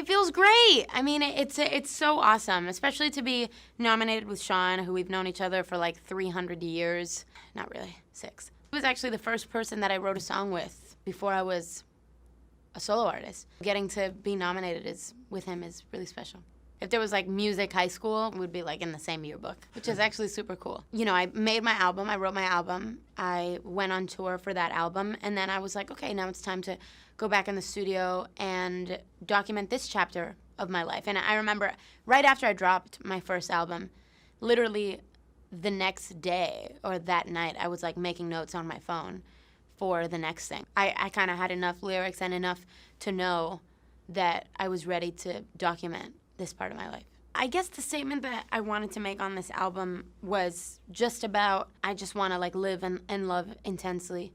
it feels great. I mean, it's so awesome, especially to be nominated with Sean, who we've known each other for like 300 years. Not really, 6. He was actually the first person that I wrote a song with before I was a solo artist. Getting to be nominated with him is really special. If there was like music high school, we'd be like in the same yearbook, which is actually super cool. You know, I made my album, I wrote my album, I went on tour for that album, and then I was like, okay, now it's time to go back in the studio and document this chapter of my life. And I remember right after I dropped my first album, literally the next day or that night, I was like making notes on my phone for the next thing. I kind of had enough lyrics and enough to know that I was ready to document this part of my life. I guess the statement that I wanted to make on this album was just about, I just want to like live and love intensely.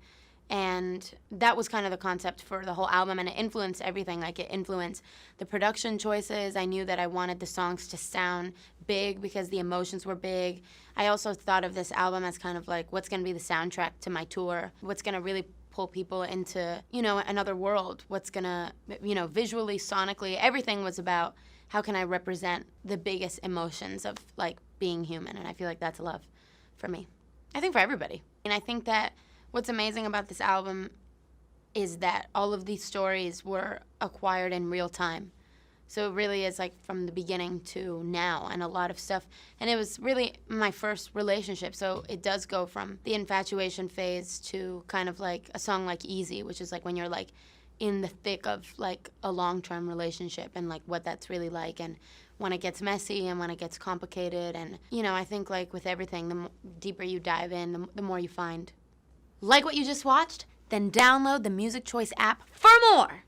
And that was kind of the concept for the whole album, and it influenced everything. Like, it influenced the production choices. I knew that I wanted the songs to sound big because the emotions were big. I also thought of this album as kind of like what's going to be the soundtrack to my tour, what's going to really pull people into, you know, another world, what's going to, you know, visually, sonically, everything was about how can I represent the biggest emotions of like being human, and I feel like that's love for me. I think for everybody. And I think that what's amazing about this album is that all of these stories were acquired in real time. So it really is like from the beginning to now, and a lot of stuff. And it was really my first relationship, so it does go from the infatuation phase to kind of like a song like Easy, which is like when you're like in the thick of like a long-term relationship and like what that's really like, and when it gets messy and when it gets complicated. And, you know, I think like with everything, the deeper you dive in, the more you find. Like what you just watched? Then download the Music Choice app for more.